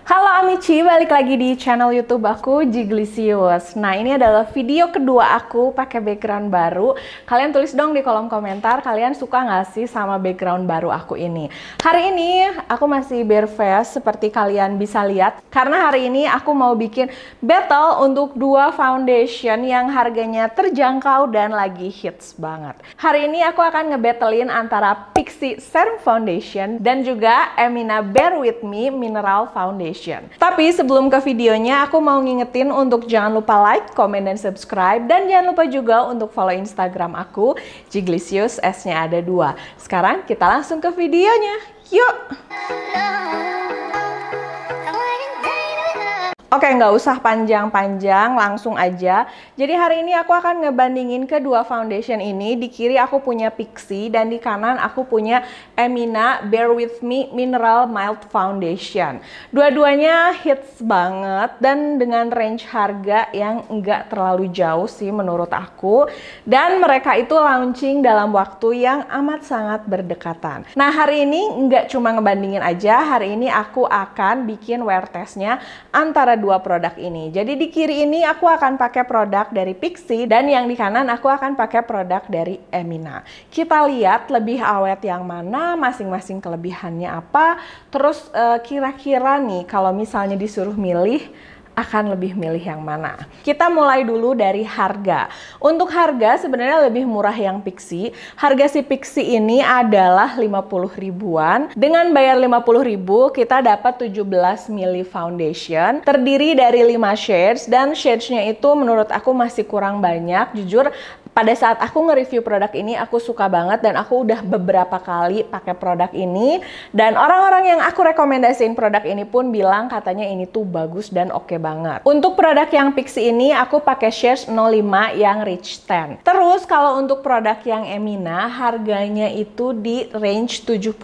Halo Amici, balik lagi di channel YouTube aku, Jiglisius. Nah, ini adalah video kedua aku pakai background baru. Kalian tulis dong di kolom komentar, kalian suka nggak sih sama background baru aku ini? Hari ini aku masih bare face seperti kalian bisa lihat, karena hari ini aku mau bikin battle untuk dua foundation yang harganya terjangkau dan lagi hits banget. Hari ini aku akan ngebattlein antara Pixi Serum Foundation dan juga Emina Bare With Me Mineral Foundation. Tapi sebelum ke videonya, aku mau ngingetin untuk jangan lupa like, comment, dan subscribe. Dan jangan lupa juga untuk follow Instagram aku, Jiglisius, S-nya ada 2. Sekarang kita langsung ke videonya. Yuk! Oke, nggak usah panjang-panjang, langsung aja. Jadi hari ini aku akan ngebandingin kedua foundation ini. Di kiri aku punya Pixi dan di kanan aku punya Emina Bare With Me Mineral Mild Foundation. Dua-duanya hits banget dan dengan range harga yang nggak terlalu jauh sih menurut aku. Dan mereka itu launching dalam waktu yang amat sangat berdekatan. Nah, hari ini nggak cuma ngebandingin aja, hari ini aku akan bikin wear testnya antara dua produk ini. Jadi di kiri ini aku akan pakai produk dari Pixi dan yang di kanan aku akan pakai produk dari Emina. Kita lihat lebih awet yang mana, masing-masing kelebihannya apa. Terus kira-kira nih kalau misalnya disuruh milih, akan lebih milih yang mana? Kita mulai dulu dari harga. Untuk harga sebenarnya lebih murah yang Pixi. Harga si Pixi ini adalah 50 ribuan. Dengan bayar 50 ribu, kita dapat 17 ml foundation. Terdiri dari 5 shades dan shades-nya itu menurut aku masih kurang banyak. Jujur, pada saat aku nge-review produk ini, aku suka banget dan aku udah beberapa kali pakai produk ini. Dan orang-orang yang aku rekomendasiin produk ini pun bilang katanya ini tuh bagus dan oke banget. Untuk produk yang Pixi ini, aku pakai shades 05 yang Rich 10. Terus kalau untuk produk yang Emina, harganya itu di range 70.000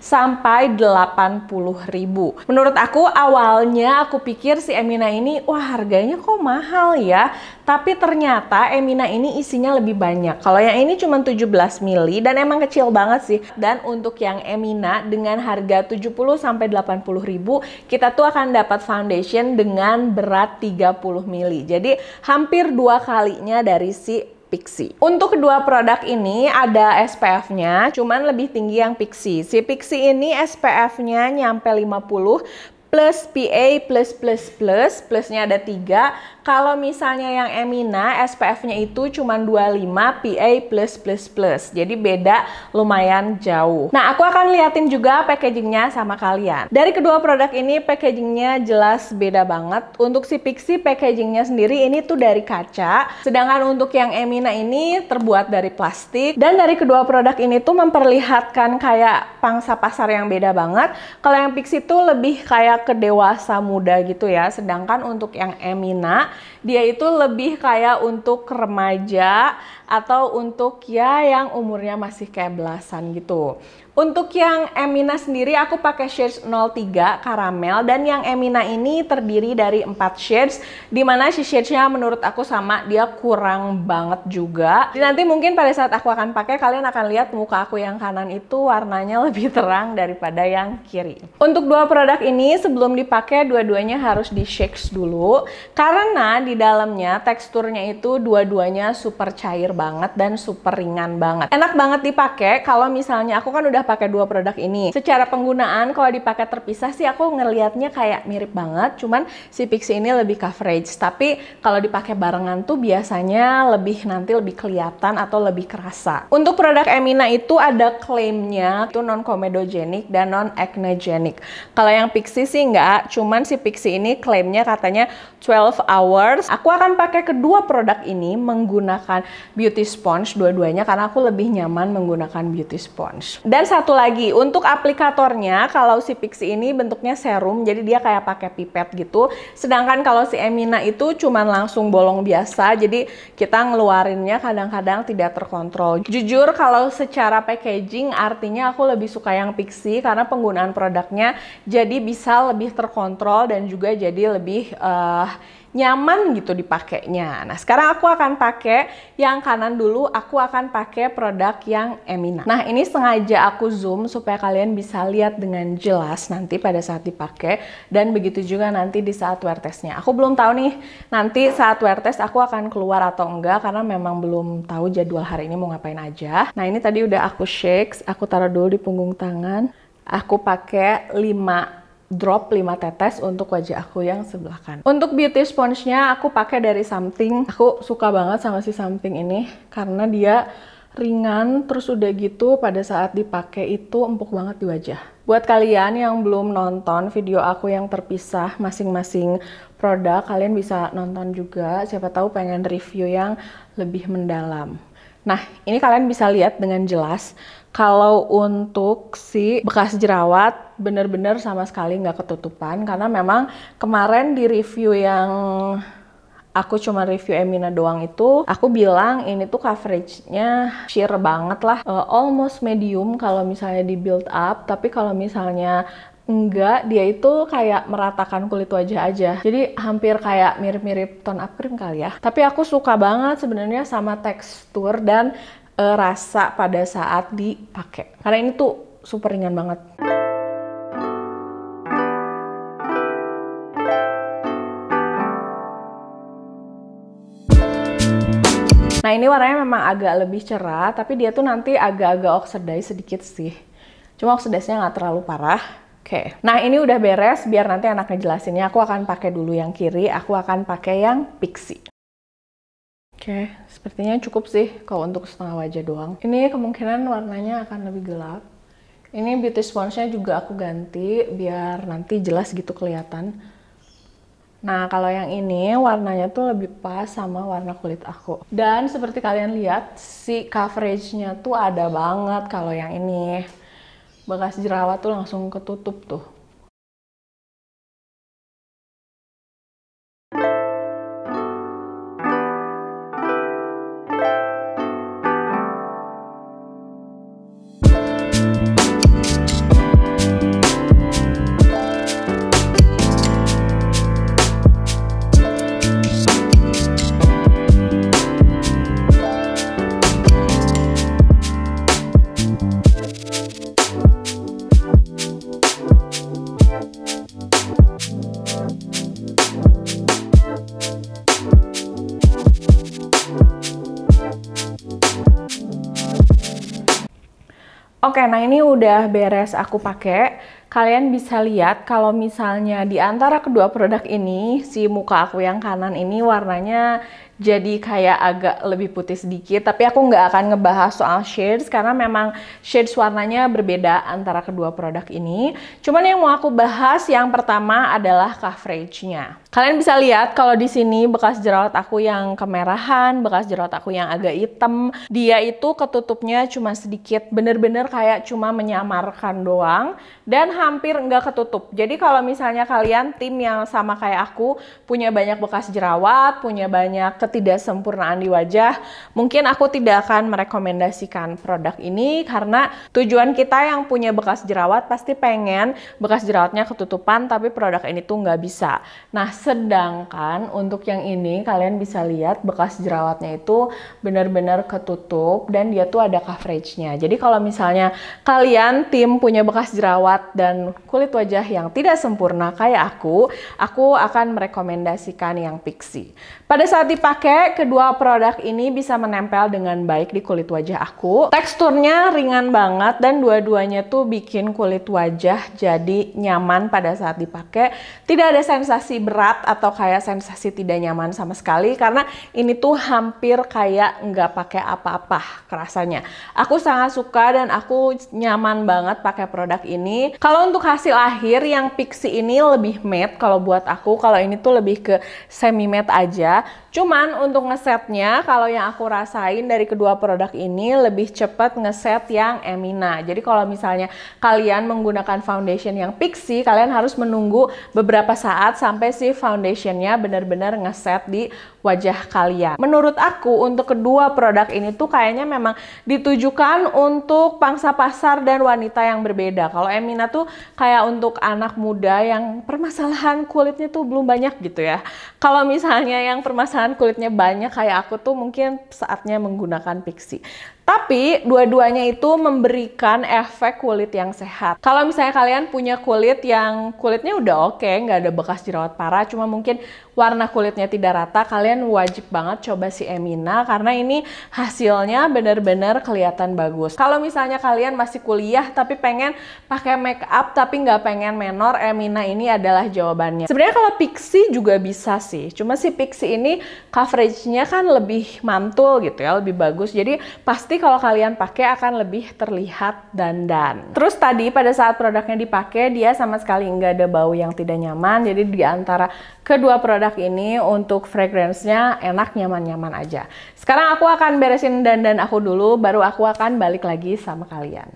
sampai 80.000. Menurut aku awalnya aku pikir si Emina ini, wah harganya kok mahal ya. Tapi ternyata Emina ini isinya lebih banyak. Kalau yang ini cuma 17 ml dan emang kecil banget sih. Dan untuk yang Emina dengan harga 70 sampai 80 ribu, kita tuh akan dapat foundation dengan berat 30 ml. Jadi hampir 2 kalinya dari si Pixi. Untuk kedua produk ini ada SPF-nya, cuman lebih tinggi yang Pixi. Si Pixi ini SPF-nya nyampe 50 plus PA plusnya ada 3. Kalau misalnya yang Emina SPF-nya itu cuma 25, PA plus. Jadi beda lumayan jauh. Nah, aku akan liatin juga packagingnya sama kalian. Dari kedua produk ini packagingnya jelas beda banget. Untuk si Pixi packagingnya sendiri ini tuh dari kaca, sedangkan untuk yang Emina ini terbuat dari plastik. Dan dari kedua produk ini tuh memperlihatkan kayak pangsa pasar yang beda banget. Kalau yang Pixi tuh lebih kayak ke dewasa muda gitu ya, sedangkan untuk yang Emina dia itu lebih kayak untuk remaja atau untuk ya yang umurnya masih kayak belasan gitu. Untuk yang Emina sendiri aku pakai shades 03 karamel dan yang Emina ini terdiri dari 4 shades, dimana si shadesnya menurut aku sama, dia kurang banget juga. Jadi nanti mungkin pada saat aku akan pakai kalian akan lihat muka aku yang kanan itu warnanya lebih terang daripada yang kiri. Untuk dua produk ini sebelum dipakai dua-duanya harus di shake dulu karena di dalamnya teksturnya itu dua-duanya super cair banget dan super ringan banget. Enak banget dipakai kalau misalnya aku kan udah pakai dua produk ini. Secara penggunaan kalau dipakai terpisah sih aku ngelihatnya kayak mirip banget, cuman si Pixi ini lebih coverage. Tapi kalau dipakai barengan tuh biasanya nanti lebih kelihatan atau lebih kerasa. Untuk produk Emina itu ada klaimnya itu non comedogenic dan non acnegenic. Kalau yang Pixi sih enggak, cuman si Pixi ini klaimnya katanya 12 hours. Aku akan pakai kedua produk ini menggunakan beauty sponge dua-duanya karena aku lebih nyaman menggunakan beauty sponge. Dan satu lagi, untuk aplikatornya, kalau si Pixi ini bentuknya serum, jadi dia kayak pakai pipet gitu. Sedangkan kalau si Emina itu cuman langsung bolong biasa, jadi kita ngeluarinnya kadang-kadang tidak terkontrol. Jujur, kalau secara packaging, artinya aku lebih suka yang Pixi karena penggunaan produknya jadi bisa lebih terkontrol dan juga jadi lebih nyaman gitu dipakainya. Nah, sekarang aku akan pakai yang kanan dulu, aku akan pakai produk yang Emina. Nah, ini sengaja aku zoom supaya kalian bisa lihat dengan jelas nanti pada saat dipakai, dan begitu juga nanti di saat wear testnya. Aku belum tahu nih, nanti saat wear test aku akan keluar atau enggak, karena memang belum tahu jadwal hari ini mau ngapain aja. Nah, ini tadi udah aku shake, aku taruh dulu di punggung tangan. Aku pakai 5 drop 5 tetes untuk wajah aku yang sebelah kanan. Untuk beauty sponge-nya aku pakai dari Something. Aku suka banget sama si Something ini karena dia ringan, terus udah gitu pada saat dipakai itu empuk banget di wajah. Buat kalian yang belum nonton video aku yang terpisah masing-masing produk, kalian bisa nonton juga, siapa tahu pengen review yang lebih mendalam. Nah, ini kalian bisa lihat dengan jelas kalau untuk si bekas jerawat bener-bener sama sekali nggak ketutupan, karena memang kemarin di review yang aku cuma review Emina doang itu, aku bilang ini tuh coveragenya sheer banget lah, almost medium kalau misalnya di build up, tapi kalau misalnya enggak, dia itu kayak meratakan kulit wajah aja. Jadi hampir kayak mirip-mirip tone up cream kali ya. Tapi aku suka banget sebenarnya sama tekstur dan rasa pada saat dipakai. Karena ini tuh super ringan banget. Nah, ini warnanya memang agak lebih cerah, tapi dia tuh nanti agak-agak oxidize sedikit sih. Cuma oxidase-nya nggak terlalu parah. Oke, nah ini udah beres, biar nanti enak ngejelasinnya. Aku akan pakai dulu yang kiri, aku akan pakai yang Pixi. Oke, sepertinya cukup sih kalau untuk setengah wajah doang. Ini kemungkinan warnanya akan lebih gelap. Ini beauty sponge-nya juga aku ganti biar nanti jelas gitu kelihatan. Nah, kalau yang ini warnanya tuh lebih pas sama warna kulit aku. Dan seperti kalian lihat, si coverage-nya tuh ada banget kalau yang ini. Bekas jerawat tuh langsung ketutup tuh. Oke, nah ini udah beres aku pakai. Kalian bisa lihat kalau misalnya di antara kedua produk ini, si muka aku yang kanan ini warnanya jadi kayak agak lebih putih sedikit. Tapi aku nggak akan ngebahas soal shades karena memang shades warnanya berbeda antara kedua produk ini. Cuman yang mau aku bahas yang pertama adalah coveragenya. Kalian bisa lihat kalau di sini bekas jerawat aku yang kemerahan, bekas jerawat aku yang agak hitam, dia itu ketutupnya cuma sedikit, bener-bener kayak cuma menyamarkan doang dan hampir nggak ketutup. Jadi kalau misalnya kalian tim yang sama kayak aku punya banyak bekas jerawat, punya banyak ketidaksempurnaan di wajah, mungkin aku tidak akan merekomendasikan produk ini karena tujuan kita yang punya bekas jerawat pasti pengen bekas jerawatnya ketutupan, tapi produk ini tuh nggak bisa. Nah, sedangkan untuk yang ini kalian bisa lihat bekas jerawatnya itu benar-benar ketutup dan dia tuh ada coveragenya. Jadi kalau misalnya kalian tim punya bekas jerawat dan kulit wajah yang tidak sempurna kayak aku akan merekomendasikan yang Pixi. Pada saat dipakai, kedua produk ini bisa menempel dengan baik di kulit wajah aku. Teksturnya ringan banget dan dua-duanya tuh bikin kulit wajah jadi nyaman pada saat dipakai. Tidak ada sensasi berat atau kayak sensasi tidak nyaman sama sekali karena ini tuh hampir kayak nggak pakai apa-apa rasanya. Aku sangat suka dan aku nyaman banget pakai produk ini. Kalau untuk hasil akhir yang Pixi ini lebih matte kalau buat aku, kalau ini tuh lebih ke semi matte aja. Cuman Cuman untuk ngesetnya, kalau yang aku rasain dari kedua produk ini lebih cepat ngeset yang Emina. Jadi kalau misalnya kalian menggunakan foundation yang Pixi, kalian harus menunggu beberapa saat sampai si foundationnya benar-benar ngeset di wajah kalian. Menurut aku untuk kedua produk ini tuh kayaknya memang ditujukan untuk pangsa pasar dan wanita yang berbeda. Kalau Emina tuh kayak untuk anak muda yang permasalahan kulitnya tuh belum banyak gitu ya. Kalau misalnya yang permasalahan kulitnya banyak kayak aku tuh mungkin saatnya menggunakan Pixi. Tapi dua-duanya itu memberikan efek kulit yang sehat. Kalau misalnya kalian punya kulit yang kulitnya udah oke, nggak ada bekas jerawat parah, cuma mungkin warna kulitnya tidak rata, kalian wajib banget coba si Emina karena ini hasilnya benar-benar kelihatan bagus. Kalau misalnya kalian masih kuliah tapi pengen pakai make up tapi nggak pengen menor, Emina ini adalah jawabannya. Sebenarnya kalau Pixi juga bisa sih, cuma si Pixi ini coveragenya kan lebih mantul gitu ya, lebih bagus. Jadi pasti kalau kalian pakai akan lebih terlihat dandan. Terus tadi pada saat produknya dipakai dia sama sekali nggak ada bau yang tidak nyaman. Jadi di antara kedua produk ini untuk fragrance-nya enak, nyaman-nyaman aja. Sekarang aku akan beresin dandan aku dulu, baru aku akan balik lagi sama kalian.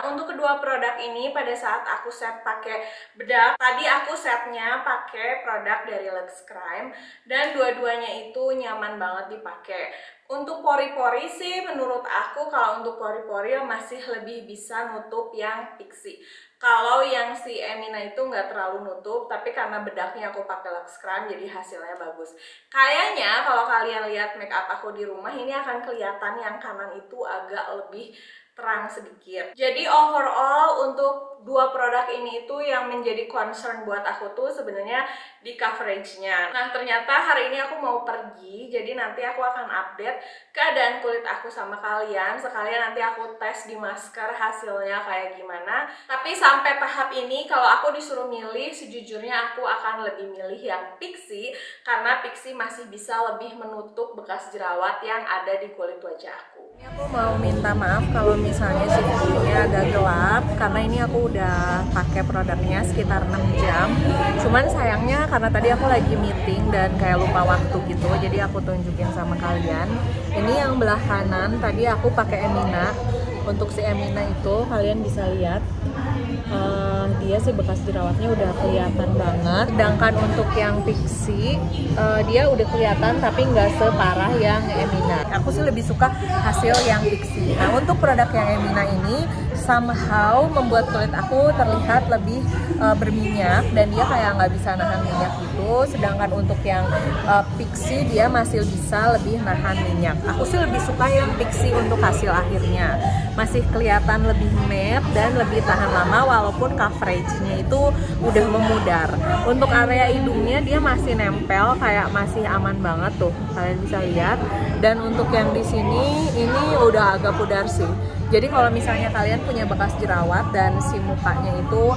Untuk kedua produk ini pada saat aku set pakai bedak, tadi aku setnya pakai produk dari Luxe Crime dan dua-duanya itu nyaman banget dipakai. Untuk pori-pori sih menurut aku kalau untuk pori-pori masih lebih bisa nutup yang Pixi. Kalau yang si Emina itu nggak terlalu nutup, tapi karena bedaknya aku pakai Luxe Crime jadi hasilnya bagus. Kayaknya kalau kalian lihat make up aku di rumah ini akan kelihatan yang kanan itu agak lebih terang sedikit. Jadi overall untuk dua produk ini itu yang menjadi concern buat aku tuh sebenarnya di coveragenya. Nah ternyata hari ini aku mau pergi, jadi nanti aku akan update keadaan kulit aku sama kalian. Sekalian nanti aku tes di masker hasilnya kayak gimana. Tapi sampai tahap ini kalau aku disuruh milih, sejujurnya aku akan lebih milih yang Pixi karena Pixi masih bisa lebih menutup bekas jerawat yang ada di kulit wajah aku. Ini aku mau minta maaf kalau misalnya si videonya agak gelap karena ini aku udah pakai produknya sekitar 6 jam. Cuman sayangnya karena tadi aku lagi meeting dan kayak lupa waktu gitu, jadi aku tunjukin sama kalian. Ini yang belah kanan tadi aku pakai Emina. Untuk si Emina itu kalian bisa lihat dia sih bekas jerawatnya udah kelihatan banget. Sedangkan untuk yang Pixi dia udah kelihatan tapi nggak separah yang Emina. Aku sih lebih suka hasil yang Pixi. Nah untuk produk yang Emina ini somehow membuat kulit aku terlihat lebih berminyak dan dia kayak nggak bisa nahan minyak gitu. Sedangkan untuk yang Pixi dia masih bisa lebih nahan minyak. Aku sih lebih suka yang Pixi untuk hasil akhirnya. Masih kelihatan lebih matte dan lebih tahan lama walaupun coveragenya itu udah memudar. Untuk area hidungnya dia masih nempel, kayak masih aman banget tuh, kalian bisa lihat. Dan untuk yang di sini ini udah agak pudar sih. Jadi kalau misalnya kalian punya bekas jerawat dan si mukanya itu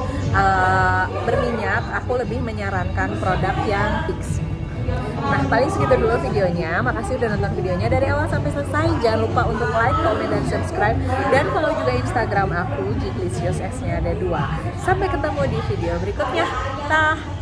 berminyak, aku lebih menyarankan produk yang Pixi. Nah paling segitu dulu videonya. Makasih udah nonton videonya dari awal sampai selesai. Jangan lupa untuk like, comment, dan subscribe. Dan follow juga Instagram aku, Jiglisius, S-nya ada 2. Sampai ketemu di video berikutnya. Dah.